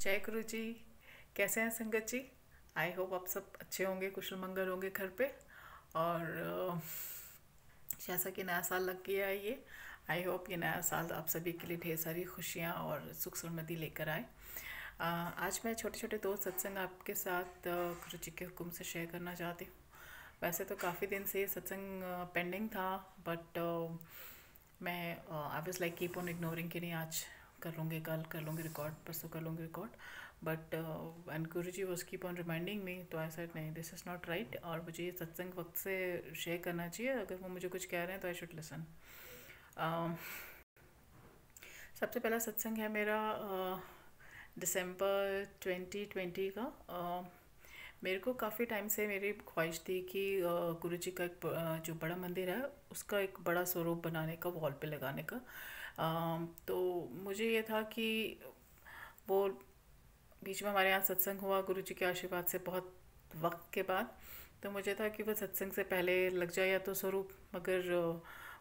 जय गुरु जी। कैसे हैं संगत जी? आई होप आप सब अच्छे होंगे, कुशल मंगल होंगे घर पे। और जैसा कि नया साल लग गया है ये, आई होप ये नया साल आप सभी के लिए ढेर सारी खुशियाँ और सुख समृद्धि लेकर आए। आज मैं छोटे छोटे दो सत्संग आपके साथ गुरु जी के हुक्म से शेयर करना चाहती हूँ। वैसे तो काफ़ी दिन से ये सत्संग पेंडिंग था, बट मैं I was like keep on ignoring कि नहीं आज कर लूँगी, कल कर लूँगी रिकॉर्ड, परसों कर लूँगी record. But and guru ji was keep on reminding me, तो आई सेड नहीं, दिस इज़ नॉट राइट, और मुझे ये सत्संग वक्त से शेयर करना चाहिए। अगर वो मुझे कुछ कह रहे हैं तो आई शुड लिसन। सबसे पहला सत्संग है मेरा दिसंबर 2020 का। मेरे को काफ़ी टाइम से मेरी ख्वाहिश थी कि गुरु जी का एक जो बड़ा मंदिर है उसका एक बड़ा स्वरूप बनाने का, वॉल पे लगाने का। तो मुझे ये था कि वो बीच में हमारे यहाँ सत्संग हुआ गुरु जी के आशीर्वाद से बहुत वक्त के बाद। तो मुझे था कि वो सत्संग से पहले लग जाए या तो स्वरूप, मगर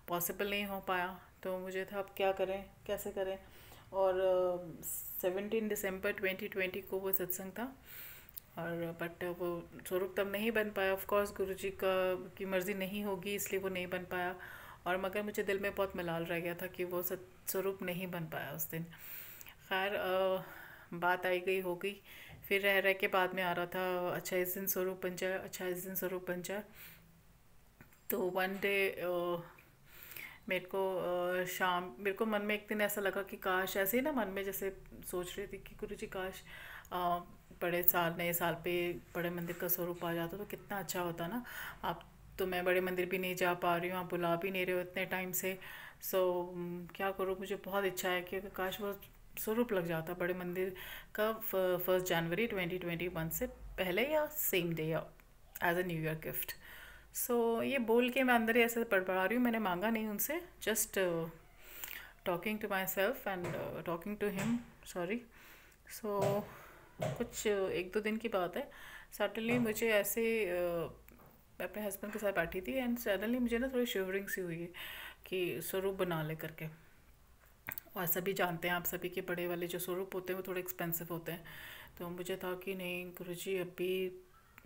पॉसिबल नहीं हो पाया। तो मुझे था अब क्या करें, कैसे करें। और 17 दिसंबर 2020 को वो सत्संग था, और बट वो स्वरूप तब नहीं बन पाया। ऑफ कोर्स गुरु जी का की मर्ज़ी नहीं होगी, इसलिए वो नहीं बन पाया। और मगर मुझे दिल में बहुत मलाल रह गया था कि वो स्वरूप नहीं बन पाया उस दिन। खैर बात आई गई हो गई। फिर रह रह के बाद में आ रहा था, अच्छा इस दिन स्वरूप बन जाए, अच्छा इस दिन स्वरूप बन जाए। तो वन डे मेरे को शाम मेरे को मन में एक दिन ऐसा लगा कि काश, ऐसे ही ना मन में जैसे सोच रही थी कि गुरु जी काश बड़े साल, नए साल पे बड़े मंदिर का स्वरूप आ जाता तो कितना अच्छा होता ना। आप तो मैं बड़े मंदिर भी नहीं जा पा रही हूँ, आप बुला भी नहीं रहे हो इतने टाइम से। सो क्या करूँ, मुझे बहुत इच्छा है कि काश वो स्वरूप लग जाता बड़े मंदिर का 1 जनवरी 2021 से पहले, या सेम डे, या as a new year gift. So ये बोल के मैं अंदर ही ऐसे बड़बड़ा रही हूँ, मैंने मांगा नहीं उनसे, just talking to myself and talking to him, sorry. So कुछ एक दो दिन की बात है, सडनली मुझे ऐसे मैं अपने हस्बैंड के साथ बैठी थी एंड सडनली मुझे ना थोड़ी शिवरिंग सी हुई कि स्वरूप बना ले करके। और सभी जानते हैं, आप सभी के बड़े वाले जो स्वरूप होते हैं वो थोड़े एक्सपेंसिव होते हैं। तो मुझे था कि नहीं गुरुजी अभी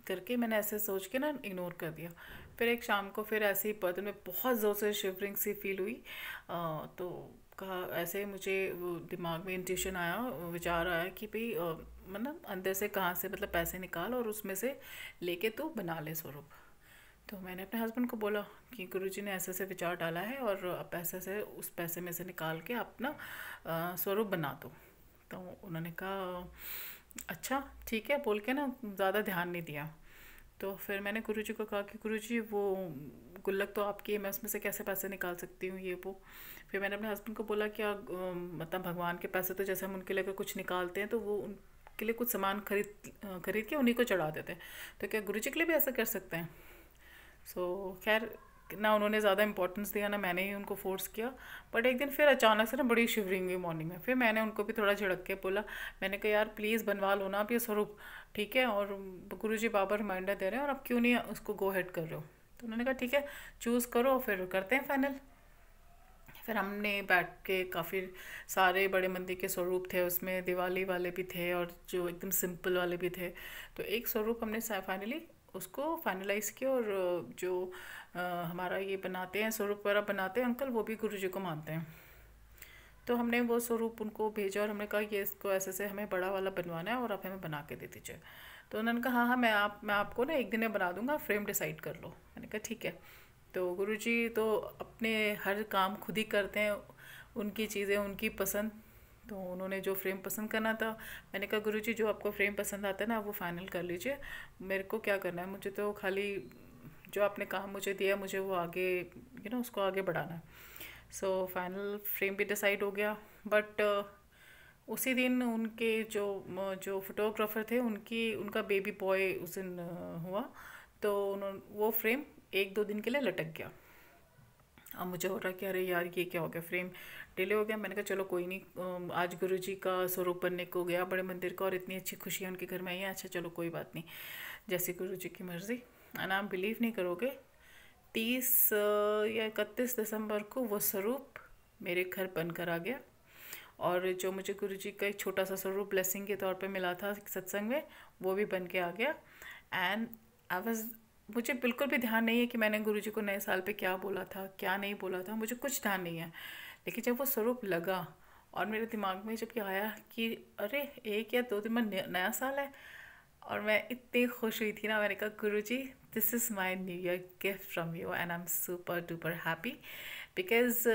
करके, मैंने ऐसे सोच के ना इग्नोर कर दिया। फिर एक शाम को फिर ऐसे ही बदन में बहुत ज़ोर से शिवरिंग सी फील हुई। तो कहा ऐसे ही मुझे वो दिमाग में इंट्यूशन आया, विचार आया कि भाई मतलब अंदर से कहाँ से मतलब पैसे निकाल और उसमें से लेके तू बना ले स्वरूप। तो मैंने अपने हस्बैंड को बोला कि गुरुजी ने ऐसे ऐसे विचार डाला है और अब पैसे से, उस पैसे में से निकाल के अपना स्वरूप बना दो। तो उन्होंने कहा अच्छा ठीक है बोल के ना, ज़्यादा ध्यान नहीं दिया। तो फिर मैंने गुरुजी को कहा कि गुरुजी वो गुल्लक तो आपकी है, मैं उसमें से कैसे पैसे निकाल सकती हूँ, ये वो। फिर मैंने अपने हस्बैंड को बोला कि मतलब भगवान के पैसे तो जैसे हम उनके लिए अगर कुछ निकालते हैं तो वो उनके लिए कुछ सामान खरीद के उन्हीं को चढ़ा देते हैं, तो क्या गुरुजी के लिए भी ऐसा कर सकते हैं? सो खैर ना उन्होंने ज़्यादा इंपॉर्टेंस दिया ना मैंने ही उनको फोर्स किया। बट एक दिन फिर अचानक से ना बड़ी शिवरिंग हुई मॉर्निंग में। फिर मैंने उनको भी थोड़ा झिड़क के बोला, मैंने कहा यार प्लीज़ बनवा लो ना आप ये स्वरूप, ठीक है, और गुरुजी बाबा रिमाइंडर दे रहे हैं और आप क्यों नहीं उसको गो हेड कर रहे हो। तो उन्होंने कहा ठीक है चूज़ करो, फिर करते हैं फाइनल। फिर हमने बैठ के काफ़ी सारे बड़े मंदिर के स्वरूप थे, उसमें दिवाली वाले भी थे और जो एकदम सिंपल वाले भी थे। तो एक स्वरूप हमने फाइनली उसको फाइनलाइज किया, और जो हमारा ये बनाते हैं स्वरूप वगैरह बनाते हैं अंकल, वो भी गुरु जी को मानते हैं। तो हमने वो स्वरूप उनको भेजा और हमने कहा ये इसको ऐसे से हमें बड़ा वाला बनवाना है और आप हमें बना के दे दीजिए। तो उन्होंने कहा हाँ हाँ मैं आपको ना एक दिन में बना दूंगा, फ्रेम डिसाइड कर लो। मैंने कहा ठीक है। तो गुरुजी तो अपने हर काम खुद ही करते हैं, उनकी चीज़ें उनकी पसंद। तो उन्होंने जो फ्रेम पसंद करना था, मैंने कहा गुरुजी जो आपको फ्रेम पसंद आता है ना वो फाइनल कर लीजिए, मेरे को क्या करना है, मुझे तो खाली जो आपने काम मुझे दिया मुझे वो आगे उसको आगे बढ़ाना है। सो फाइनल फ्रेम भी डिसाइड हो गया। बट उसी दिन उनके जो जो फोटोग्राफर थे उनका बेबी बॉय उस दिन हुआ। तो उन्होंने वो फ्रेम एक दो दिन के लिए लटक गया। अब मुझे हो रहा कि अरे यार ये क्या हो गया, फ्रेम डिले हो गया। मैंने कहा चलो कोई नहीं, आज गुरुजी का स्वरूप बनने को गया बड़े मंदिर का और इतनी अच्छी खुशियाँ उनके घर में आई हैं, अच्छा चलो कोई बात नहीं, जैसी गुरुजी की मर्ज़ी। एंड आप बिलीव नहीं करोगे, 30 या 31 दिसंबर को वो स्वरूप मेरे घर बनकर आ गया। और जो मुझे गुरु जी का एक छोटा सा स्वरूप ब्लेसिंग के तौर पे मिला था सत्संग में, वो भी बन के आ गया। एंड आई वॉज, मुझे बिल्कुल भी ध्यान नहीं है कि मैंने गुरु जी को नए साल पे क्या बोला था क्या नहीं बोला था, मुझे कुछ ध्यान नहीं है। लेकिन जब वो स्वरूप लगा और मेरे दिमाग में जब ये आया कि अरे 1 या 2 दिन में नया साल है, और मैं इतनी खुश हुई थी ना, मैंने कहा guru ji this is my new year gift from you and I am super duper happy. Because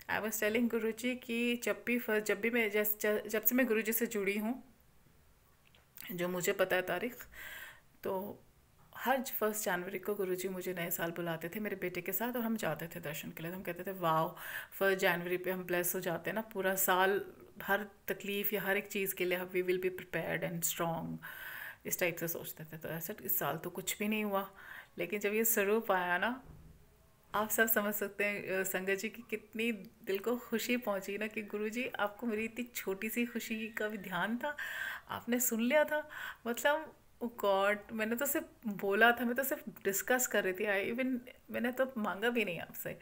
I was telling guru ji कि जब भी मैं जब से मैं गुरु जी से जुड़ी हूँ, जो मुझे पता है तारीख, तो हर 1 जनवरी को गुरुजी मुझे नए साल बुलाते थे मेरे बेटे के साथ, और हम जाते थे दर्शन के लिए। तो हम कहते थे वाओ, 1 जनवरी पे हम ब्लेस हो जाते हैं ना, पूरा साल हर तकलीफ़ या हर एक चीज़ के लिए we will be prepared and strong, इस टाइप से सोचते थे। तो ऐसा इस साल तो कुछ भी नहीं हुआ, लेकिन जब ये स्वरूप आया ना, आप सब समझ सकते हैं संगत जी की कितनी दिल को खुशी पहुंची ना, कि गुरुजी आपको मेरी इतनी छोटी सी खुशी का भी ध्यान था, आपने सुन लिया था। मतलब ओ गॉड, मैंने तो सिर्फ बोला था, मैं तो सिर्फ डिस्कस कर रही थी, आई इवन मैंने तो मांगा भी नहीं आपसे।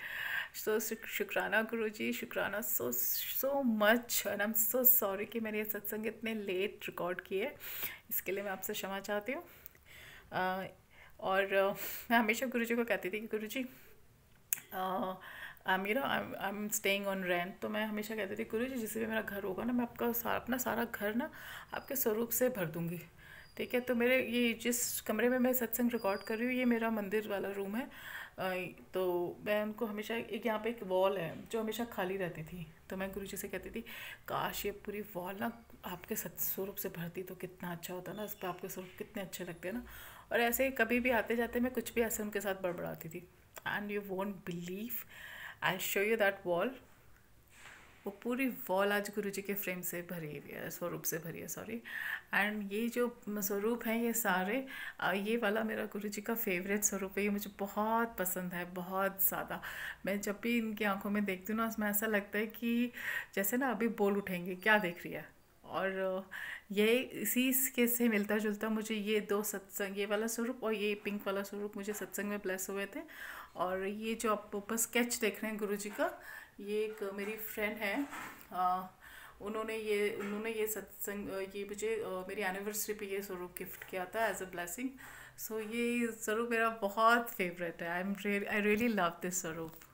सो शुक्राना गुरुजी, शुक्राना so so much, and I am so sorry कि मैंने ये सत्संग इतने लेट रिकॉर्ड किए, इसके लिए मैं आपसे क्षमा चाहती हूँ। और मैं हमेशा गुरुजी को कहती थी कि Guruji I am staying on rent, तो मैं हमेशा कहती थी गुरु जी जिस भी मेरा घर होगा ना, मैं आपका अपना सारा घर ना आपके स्वरूप से भर दूंगी। ठीक है, तो मेरे ये जिस कमरे में मैं सत्संग रिकॉर्ड कर रही हूँ, ये मेरा मंदिर वाला रूम है। तो मैं उनको हमेशा, एक यहाँ पे एक वॉल है जो हमेशा खाली रहती थी, तो मैं गुरु जी से कहती थी काश ये पूरी वॉल ना आपके स्वरूप से भरती तो कितना अच्छा होता ना, इस पर आपके स्वरूप कितने अच्छे लगते हैं ना। और ऐसे ही कभी भी आते जाते मैं कुछ भी ऐसे उनके साथ बड़बड़ाती थी। And you won't believe, I show you that wall, वो पूरी वॉल आज गुरु जी के फ्रेम से भरी हुई है, स्वरूप से भरी है, सॉरी। एंड ये जो स्वरूप हैं ये सारे, ये वाला मेरा गुरु जी का फेवरेट स्वरूप है, ये मुझे बहुत पसंद है, बहुत ज़्यादा। मैं जब भी इनकी आंखों में देखती हूँ ना, उसमें ऐसा लगता है कि जैसे ना अभी बोल उठेंगे, क्या देख रही है। और ये इसी के से मिलता जुलता मुझे ये दो सत्संग, ये वाला स्वरूप और ये पिंक वाला स्वरूप मुझे सत्संग में ब्लेस हुए थे। और ये जो आप ऊपर स्केच देख रहे हैं गुरु जी का, ये एक मेरी फ्रेंड है, उन्होंने ये सत्संग, ये मुझे मेरी एनिवर्सरी पे ये स्वरूप गिफ्ट किया था एज अ ब्लेसिंग। सो ये स्वरूप मेरा बहुत फेवरेट है, आई रियली लव दिस स्वरूप।